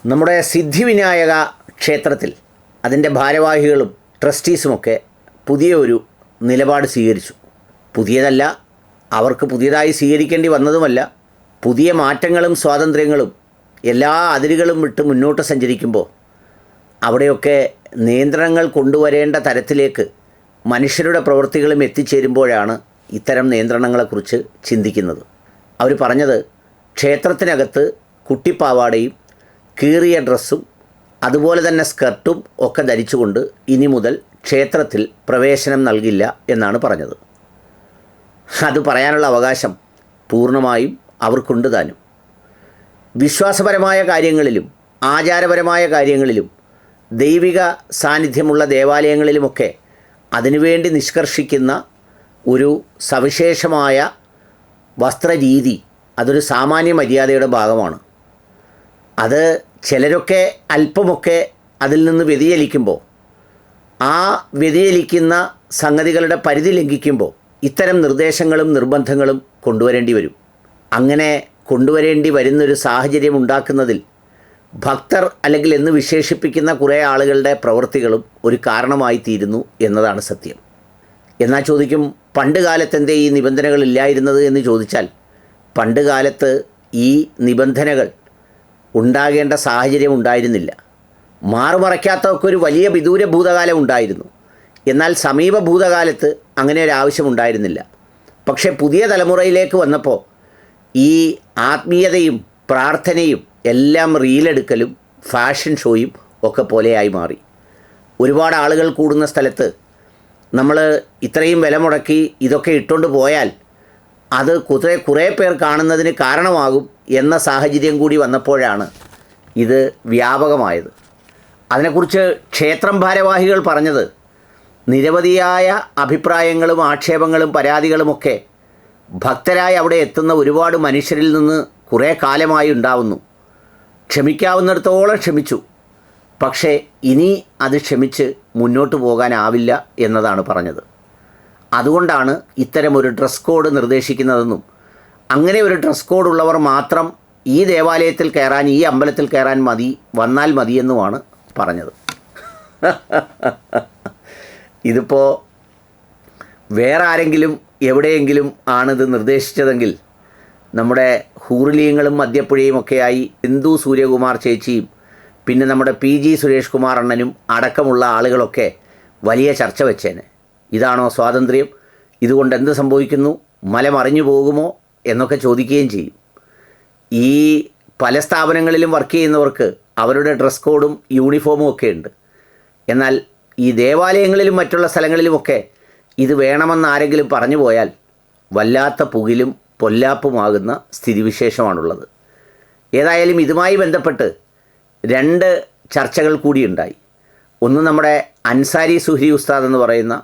നമ്മുടെ സിദ്ധിവിനായക ക്ഷേത്രത്തിൽ അതിൻ്റെ ഭാരവാഹികളും ട്രസ്റ്റീസുമൊക്കെ പുതിയ ഒരു നിലപാട് സ്വീകരിച്ചു. പുതിയതല്ല, അവർക്ക് പുതിയതായി സ്വീകരിക്കേണ്ടി വന്നതുമല്ല. പുതിയ മാറ്റങ്ങളും സ്വാതന്ത്ര്യങ്ങളും എല്ലാ അതിരുകളും വിട്ട് മുന്നോട്ട് സഞ്ചരിക്കുമ്പോൾ അവിടെയൊക്കെ നിയന്ത്രണങ്ങൾ കൊണ്ടുവരേണ്ട തരത്തിലേക്ക് മനുഷ്യരുടെ പ്രവൃത്തികളും എത്തിച്ചേരുമ്പോഴാണ് ഇത്തരം നിയന്ത്രണങ്ങളെക്കുറിച്ച് ചിന്തിക്കുന്നത്. അവർ പറഞ്ഞത് ക്ഷേത്രത്തിനകത്ത് കുട്ടിപ്പാവാടയും കീറിയ ഡ്രസ്സും അതുപോലെ തന്നെ സ്കർട്ടും ഒക്കെ ധരിച്ചുകൊണ്ട് ഇനി മുതൽ ക്ഷേത്രത്തിൽ പ്രവേശനം നൽകില്ല എന്നാണ് പറഞ്ഞത്. അത് പറയാനുള്ള അവകാശം പൂർണ്ണമായും അവർക്കുണ്ട് താനും. വിശ്വാസപരമായ കാര്യങ്ങളിലും ആചാരപരമായ കാര്യങ്ങളിലും ദൈവിക സാന്നിധ്യമുള്ള ദേവാലയങ്ങളിലുമൊക്കെ അതിനുവേണ്ടി നിഷ്കർഷിക്കുന്ന ഒരു സവിശേഷമായ വസ്ത്രരീതി അതൊരു സാമാന്യ മര്യാദയുടെ ഭാഗമാണ്. അത് ചിലരൊക്കെ അല്പമൊക്കെ അതിൽ നിന്ന് വ്യതിചലിക്കുമ്പോൾ, ആ വ്യതിചലിക്കുന്ന സംഗതികളുടെ പരിധി ലംഘിക്കുമ്പോൾ ഇത്തരം നിർദ്ദേശങ്ങളും നിർബന്ധങ്ങളും കൊണ്ടുവരേണ്ടി വരും. അങ്ങനെ കൊണ്ടുവരേണ്ടി വരുന്നൊരു സാഹചര്യം ഉണ്ടാക്കുന്നതിൽ ഭക്തർ അല്ലെങ്കിൽ എന്ന് വിശേഷിപ്പിക്കുന്ന കുറേ ആളുകളുടെ പ്രവൃത്തികളും ഒരു കാരണമായി തീരുന്നു എന്നതാണ് സത്യം. എന്നാൽ ചോദിക്കും, പണ്ട് കാലത്തെന്തേ ഈ നിബന്ധനകൾ ഇല്ലായിരുന്നത് എന്ന് ചോദിച്ചാൽ, പണ്ട് കാലത്ത് ഈ നിബന്ധനകൾ ഉണ്ടാകേണ്ട സാഹചര്യം ഉണ്ടായിരുന്നില്ല. മാറുമറയ്ക്കാത്തതൊക്കെ ഒരു വലിയ വിദൂര ഭൂതകാലം ഉണ്ടായിരുന്നു. എന്നാൽ സമീപ ഭൂതകാലത്ത് അങ്ങനെ ഒരു ആവശ്യം ഉണ്ടായിരുന്നില്ല. പക്ഷേ പുതിയ തലമുറയിലേക്ക് വന്നപ്പോൾ ഈ ആത്മീയതയും പ്രാർത്ഥനയും എല്ലാം റീലെടുക്കലും ഫാഷൻ ഷോയും ഒക്കെ പോലെയായി മാറി. ഒരുപാട് ആളുകൾ കൂടുന്ന സ്ഥലത്ത് നമ്മൾ ഇത്രയും വില മുടക്കി ഇതൊക്കെ ഇട്ടുകൊണ്ട് പോയാൽ അത് കുറേ പേർ കാണുന്നതിന് കാരണമാകും എന്ന സാഹചര്യം കൂടി വന്നപ്പോഴാണ് ഇത് വ്യാപകമായത്. അതിനെക്കുറിച്ച് ക്ഷേത്രം ഭാരവാഹികൾ പറഞ്ഞത്, നിരവധിയായ അഭിപ്രായങ്ങളും ആക്ഷേപങ്ങളും പരാതികളുമൊക്കെ ഭക്തരായി അവിടെ എത്തുന്ന ഒരുപാട് മനുഷ്യരിൽ നിന്ന് കുറേ കാലമായി ഉണ്ടാവുന്നു. ക്ഷമിക്കാവുന്നിടത്തോളം ക്ഷമിച്ചു, പക്ഷേ ഇനി അത് ക്ഷമിച്ച് മുന്നോട്ട് പോകാനാവില്ല എന്നതാണ് പറഞ്ഞത്. അതുകൊണ്ടാണ് ഇത്തരമൊരു ഡ്രസ് കോഡ് നിർദ്ദേശിക്കുന്നതെന്നും അങ്ങനെ ഒരു ഡ്രസ് കോഡുള്ളവർ മാത്രം ഈ ദേവാലയത്തിൽ കയറാൻ, ഈ അമ്പലത്തിൽ കയറാൻ വന്നാൽ മതിയെന്നുമാണ് പറഞ്ഞത്. ഇതിപ്പോൾ വേറെ ആരെങ്കിലും എവിടെയെങ്കിലും ആണിത് നിർദ്ദേശിച്ചതെങ്കിൽ നമ്മുടെ ഹൂറിലീങ്ങളും മദ്യപ്പുഴയും ഒക്കെയായി സിന്ധു സൂര്യകുമാർ ചേച്ചിയും പിന്നെ നമ്മുടെ PG സുരേഷ് കുമാർ അണ്ണനും അടക്കമുള്ള ആളുകളൊക്കെ വലിയ ചർച്ച വെച്ചേനെ. ഇതാണോ സ്വാതന്ത്ര്യം? ഇതുകൊണ്ട് എന്ത് സംഭവിക്കുന്നു? മല മറിഞ്ഞു പോകുമോ എന്നൊക്കെ ചോദിക്കുകയും ചെയ്യും. ഈ പല സ്ഥാപനങ്ങളിലും വർക്ക് ചെയ്യുന്നവർക്ക് അവരുടെ ഡ്രസ് കോഡും യൂണിഫോമും ഒക്കെ ഉണ്ട്. എന്നാൽ ഈ ദേവാലയങ്ങളിലും മറ്റുള്ള സ്ഥലങ്ങളിലുമൊക്കെ ഇത് വേണമെന്ന് ആരെങ്കിലും പറഞ്ഞു പോയാൽ വല്ലാത്ത പുകിലും പൊല്ലാപ്പുമാകുന്ന സ്ഥിതിവിശേഷമാണുള്ളത്. ഏതായാലും ഇതുമായി ബന്ധപ്പെട്ട് 2 ചർച്ചകൾ കൂടിയുണ്ടായി. ഒന്ന്, നമ്മുടെ അൻസാരി സുഹരി ഉസ്താദ് എന്ന് പറയുന്ന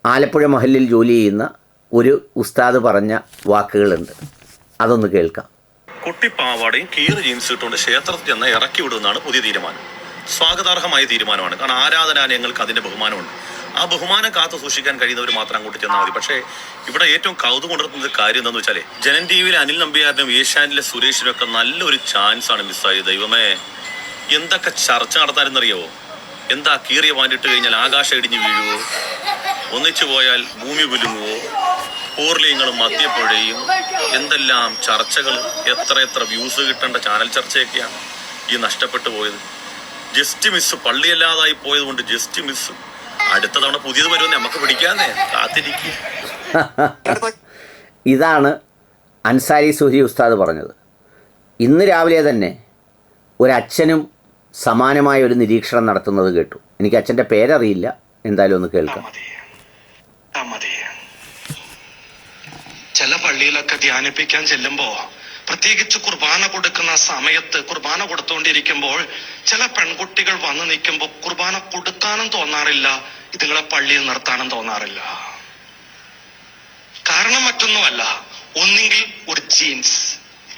ആലപ്പുഴ മഹല്ലിൽ ജോലി ചെയ്യുന്ന ഒരു ഉസ്താദ് പറഞ്ഞ വാക്കുകളുണ്ട്. അതൊന്ന് കേൾക്കാം. കുട്ടിപ്പാവാടയും കീറി ജീൻസ് ഇട്ടുകൊണ്ട് ക്ഷേത്രത്തിൽ ചെന്ന് ഇറക്കി വിടുന്നതാണ് പുതിയ തീരുമാനം. സ്വാഗതാർഹമായ തീരുമാനമാണ്. കാരണം ആരാധനാലയങ്ങൾക്ക് അതിൻ്റെ ബഹുമാനമുണ്ട്. ആ ബഹുമാനം കാത്തു സൂക്ഷിക്കാൻ കഴിയുന്നവർ മാത്രം അങ്ങോട്ട് ചെന്നാൽ മതി. പക്ഷേ ഇവിടെ ഏറ്റവും കൗതുകം ഉണർത്തുന്ന കാര്യം എന്താണെന്ന് വെച്ചാൽ, ജനൻ TVയിലെ അനിൽ നമ്പ്യാറിനും ഏഷ്യാനിലെ സുരേഷിനും ഒക്കെ നല്ലൊരു ചാൻസാണ് മിസ്സായത്. ദൈവമേ, എന്തൊക്കെ ചർച്ച നടത്താനെന്നറിയാവോ? എന്താ കീറിയ പാൻറിട്ട് കഴിഞ്ഞാൽ ആകാശം ഇടിഞ്ഞു വീഴുവോ? ഒന്നിച്ചു പോയാൽ ഭൂമി കുലുങ്ങുവോ? പൂർലിങ്ങളും മദ്യപ്പുഴയും എന്തെല്ലാം ചർച്ചകൾ, എത്ര വ്യൂസ് കിട്ടേണ്ട ചാനൽ ചർച്ചയൊക്കെയാണ് ഈ നഷ്ടപ്പെട്ടു പോയത്. ജസ്റ്റ് മിസ്, പള്ളിയല്ലാതായി പോയത് കൊണ്ട് ജസ്റ്റ് മിസ്. അടുത്ത തവണ പുതിയത് വരുമെന്ന് നമുക്ക് പിടിക്കാന്നേ, കാത്തിരിക്കുക. ഇതാണ് അൻസാരി സുഹരി ഉസ്താദ് പറഞ്ഞത്. ഇന്ന് രാവിലെ തന്നെ ഒരച്ഛനും സമാനമായ ഒരു നിരീക്ഷണം നടത്തുന്നത് കേട്ടു. എനിക്ക് അച്ഛൻ്റെ പേരറിയില്ല, എന്തായാലും ഒന്ന് കേൾക്കാം. ചില പള്ളിയിലൊക്കെ ധ്യാനിപ്പിക്കാൻ ചെല്ലുമ്പോ, പ്രത്യേകിച്ച് കുർബാന കൊടുക്കുന്ന സമയത്ത്, കുർബാന കൊടുത്തുകൊണ്ടിരിക്കുമ്പോൾ ചില പെൺകുട്ടികൾ വന്നു നിൽക്കുമ്പോൾ കുർബാന കൊടുക്കാനും തോന്നാറില്ല, ഇതുങ്ങളെ പള്ളിയിൽ നിർത്താനും തോന്നാറില്ല. കാരണം മറ്റൊന്നുമല്ല, ഒന്നെങ്കിൽ ഒരു ജീൻസ്,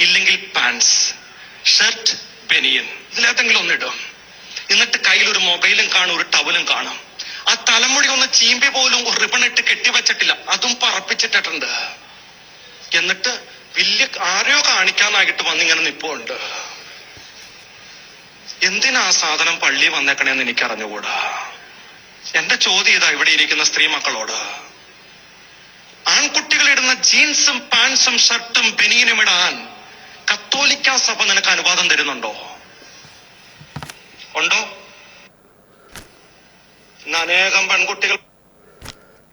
ഇല്ലെങ്കിൽ പാൻസ്, ഷർട്ട്, ബനിയൻ, ഇതിലേതെങ്കിലും ഒന്നിടും. എന്നിട്ട് കയ്യിൽ ഒരു മൊബൈലും കാണും, ഒരു ടവലും കാണും. ആ തലമുടി ഒന്ന് ചീമ്പി പോലും ഒരു റിബൺ ഇട്ട് കെട്ടിവെച്ചിട്ടില്ല, അതും പറപ്പിച്ചിട്ടുണ്ട്. എന്നിട്ട് വലിയ ആരെയോ കാണിക്കാനായിട്ട് വന്നിങ്ങനെ നിപ്പുണ്ട്. എന്തിനാ ആ സാധനം പള്ളി വന്നേക്കണേന്ന് എനിക്ക് അറിഞ്ഞുകൂടാ. എന്റെ ചോദ്യം ഇതാ ഇവിടെ ഇരിക്കുന്ന സ്ത്രീ മക്കളോട്. ആൺകുട്ടികൾ ഇടുന്ന ജീൻസും പാൻസും ഷർട്ടും ബനിയനും ഇടാൻ കത്തോലിക്ക സഭ നിനക്ക് അനുവാദം തരുന്നുണ്ടോ? ഉണ്ടോ? ഇന്ന് അനേകം പെൺകുട്ടികൾ.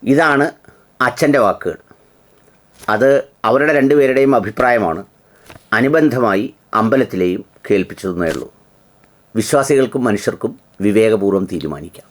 ഇതാണ് അച്ഛൻ്റെ വാക്കുകൾ. അത് അവരുടെ രണ്ടുപേരുടെയും അഭിപ്രായമാണ്. അനുബന്ധമായി അമ്പലത്തിലെയും കേൾപ്പിച്ചതെന്നേ ഉള്ളൂ. വിശ്വാസികൾക്കും മനുഷ്യർക്കും വിവേകപൂർവ്വം തീരുമാനിക്കാം.